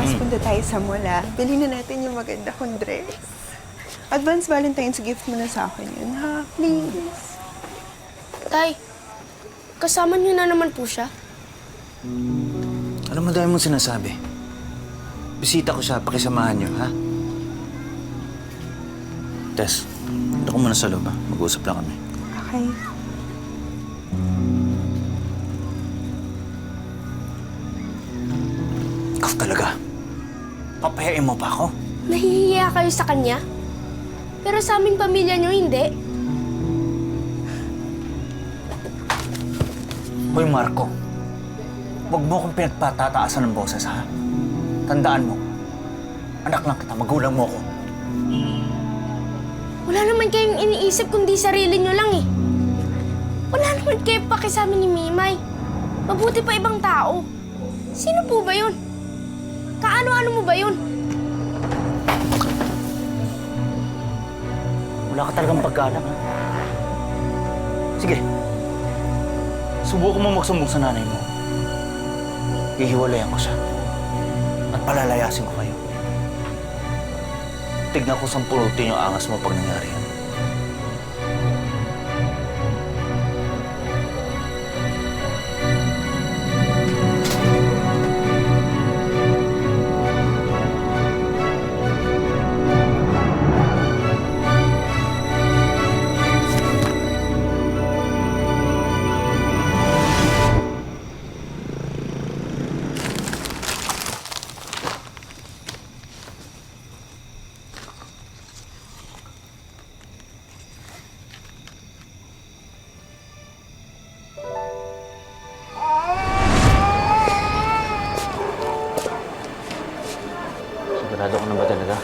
Bukas punta tayo sa mall, ah. Bilhin na natin yung maganda kong dress. Advance Valentine's gift mo na sa akin yun, ha? Please. Tay, kasama niyo na naman po siya? Alam mo, dahil mong sinasabi. Bisita ko siya, pakisamahan niyo, ha? Tess, ito ko muna sa loob, ha? Mag-uusap lang kami. Okay. Ikaw talaga. Papayain mo pa ako? Nahihiya kayo sa kanya? Pero sa aming pamilya niyo, hindi. Hoy, Marco. Huwag mo akong pinagpatataasan ng boses, ha? Tandaan mo, anak lang kita, magulang mo ako. Wala naman kayong iniisip kundi sarili niyo lang eh. Wala naman kayo pakisabi ni Mimay. Mabuti pa ibang tao. Sino po ba yun? Kaano-ano mo ba yun? Wala ka talagang paggalang, ha? Sige. Subukan mo magsumbong sa nanay mo. Hihiwalayan ko siya. At palalayasin ko kayo. Tignan ko saan pulutin yung angas mo pag nangyari yan. Sigurado ko na ba talaga?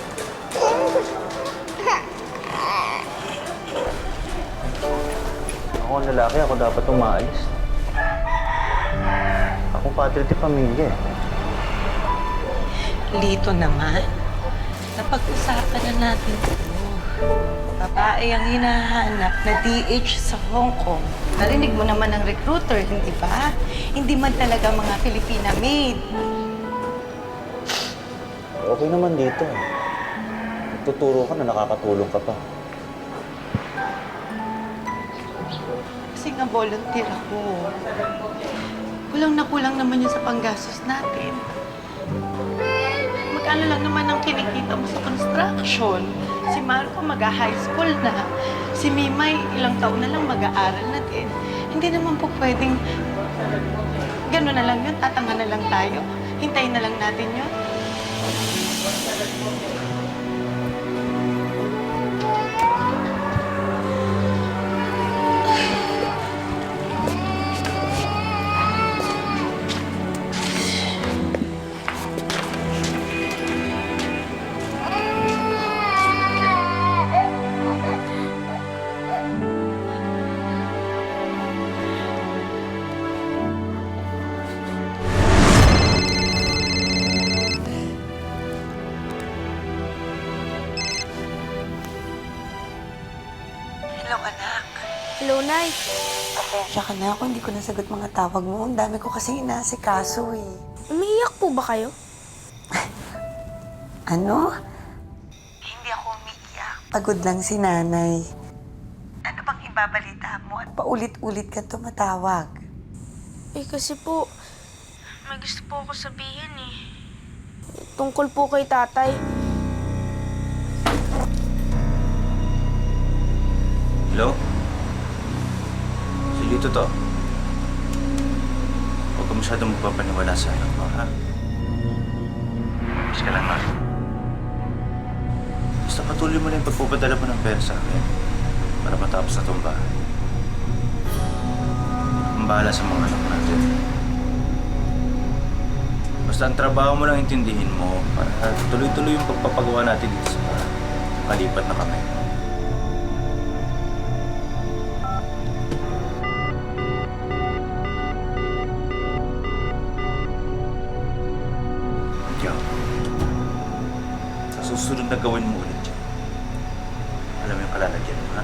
Ako ang lalaki, ako dapat umaalis. Ako padre de pamilya eh. Lito naman. Napag-usapan na natin ito. Babae ang hinahanap na DH sa Hong Kong. Narinig mo naman ng recruiter, hindi ba? Hindi man talaga mga Filipina made. Okay naman dito. Tuturo ka na nakakatulong ka pa. Kasi nga volunteer ako. Kulang na kulang naman yun sa panggastos natin. Magkano lang naman ang kinikita mo sa construction? Si Marco mag-high school na. Si Mimay ilang taon na lang mag-aaral na din. Hindi naman po pwedeng gano'n na lang yun, tatanga na lang tayo. Hintayin na lang natin yun. Hello, anak. Hello, Nay. Pasensya ka na ako, hindi ko nasagot mga tawag mo. Ang dami ko kasi inaasikaso eh. Umiiyak po ba kayo? Ano? Hindi ako umiiyak. Pagod lang si nanay. Ano bang ibabalita mo at paulit-ulit ka tumatawag? Eh kasi po, may gusto po ako sabihin eh. Tungkol po kay tatay. Hello? Si Lito to. Huwag ka masyadong magpapaniwala sa anak mo, ha? Miss ka lang, ha? Basta patuloy mo na yung pagpupadala mo ng pera sa akin para matapos na itong bahay. Ang bahala sa mga anak natin. Basta ang trabaho mo lang intindihin mo para tuloy-tuloy yung pagpapagawa natin dito sa bahay. Malipat na kami. Sa susunod na gawin mo ulit yan. Alam mo yung kalalagyan mo, ha?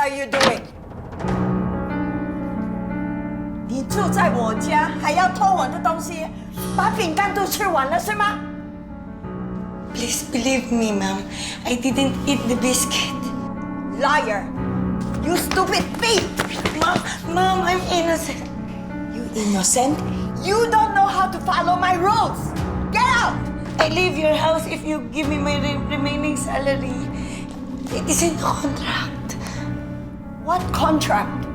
are you doing? 你住在我家，还要偷我的东西，把饼干都吃完了是吗？ Please believe me, ma'am. I didn't eat the biscuit. Liar! You stupid thief! Ma'am, I'm innocent. You innocent? You don't know how to follow my rules! Get out! I leave your house if you give me my remaining salary. It is in the contract. What contract?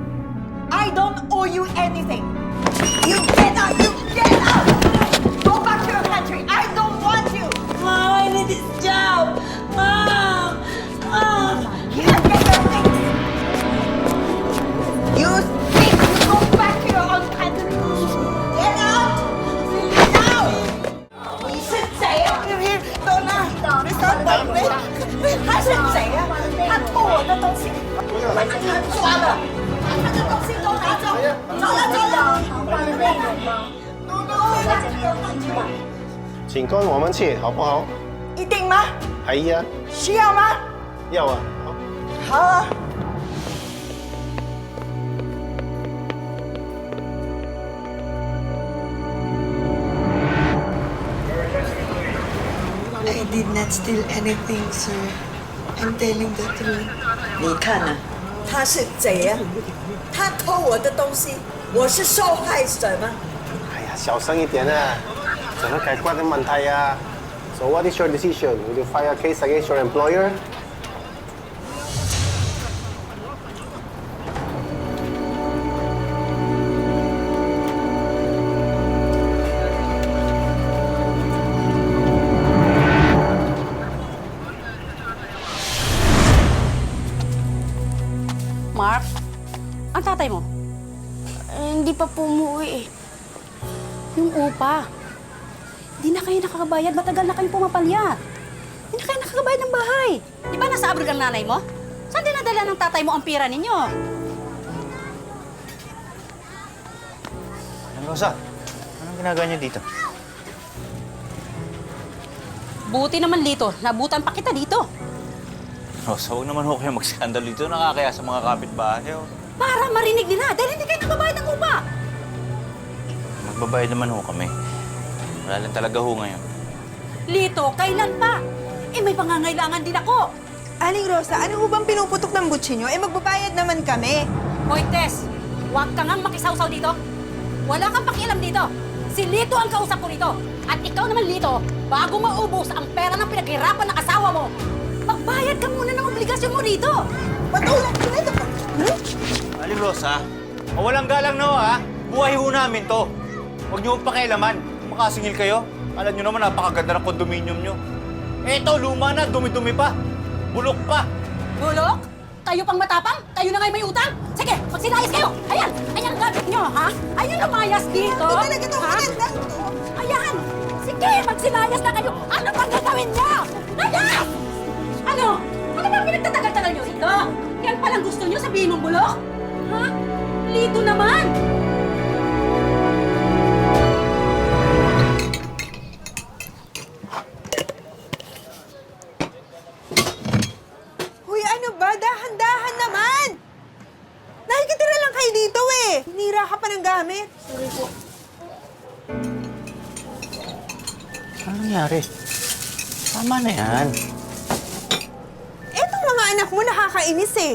I don't owe you anything. You get out! You get out! Go back to your country. I don't want you. Mom, I need this job. Mom! Mom! You get your things. You think you go back to your own country? Get out! Now! 你是贼啊！都那，你手等你，他是贼啊！他偷我的东西，我们他抓的，把他的东西都拿走，走了走了。请跟我们去，好不好？一定吗？可以啊，需要吗？要啊，好。好啊。 I did not steal anything, sir. I'm telling the truth. 你看啊，他是贼啊！他偷我的东西，我是受害者吗？哎呀，小声一点啊，怎么解決啲問題啊？So what is your decision? Will you file a case against your employer? Mark, ang tatay mo? Hindi pa po umuwi eh. Yung upa. Di na kayo nakakabayad. Matagal na kayong pumapalya. Di na kayo nakakabayad ng bahay. Di ba nasa abroad ang nanay mo? Saan dinadala ng tatay mo ang pira ninyo? Rosa, anong ginagawa niyo dito? Buti naman, Lito. Nabutan pa kita dito. Rosa, huwag naman ho kayo mag-skandal dito. Nakakaya sa mga kapitbahay. Oh. Para marinig nila dahil hindi kayo nakabayad ng upa. Magbabayad naman ho kami. Wala lang talaga ho ngayon. Lito, kailan pa? Eh, may pangangailangan din ako. Aling Rosa, ano bang pinuputok ng butsi nyo? Eh, magbabayad naman kami. Hoy, Tess, huwag ka ngang makisawsaw dito. Wala kang pakialam dito. Si Lito ang kausap ko dito. At ikaw naman, Lito, bago maubos ang pera ng pinaghirapan ng asawa mo, magbayad ka muna ng obligasyon mo dito. Patulan ko na ito. Aling Rosa, walang galang na ho, ha? Buhay ho namin to. Huwag niyo pakialaman. Kung makasingil kayo, alam niyo naman napakaganda ng kondominium niyo. Eto, luma na, dumi-dumi pa. Bulok pa. Bulok? Kayo pang matapang? Kayo na ngayon may utang? Sige, magsinayas kayo! Ayan! Ayan ang gamit nyo, ha? Ayan lumayas dito! Hindi talaga ito ha? maganda. Ayan! Sige, magsinayas na kayo! Ano bang gagawin nyo? Layas! Ano? Ano bang pinagtatagal-tagal nyo dito? Yan palang gusto nyo sabihin mong bulok? Ha? Lito naman! Uy, ano ba? Dahan-dahan naman! Nakikitira lang kayo dito eh. Hinira ka pa ng gamit. Sorry po. Ano nangyari? Tama na yan. Etong mga anak mo nakakainis eh.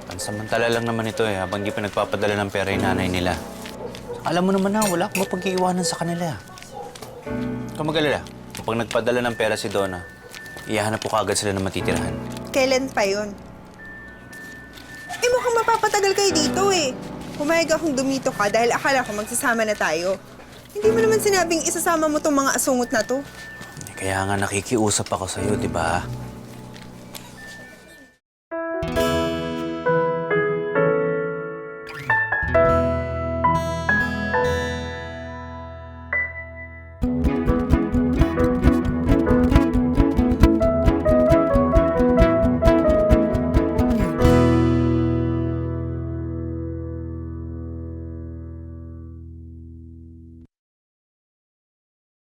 Pansamantala lang naman ito eh, habang di pa nagpapadala ng pera yung nanay nila. Alam mo naman na, wala akong mapag-iiwanan sa kanila. Kung mag-alala, kapag nagpadala ng pera si Donna, iyahanap po kaagad sila ng matitirahan. Kailan pa yun? Eh mukhang mapapatagal kayo dito eh. Pumayag akong dumito ka dahil akala ko magsasama na tayo. Hindi mo naman sinabing isasama mo tong mga asungot na to. Kaya nga nakikiusap ako sa'yo, di ba?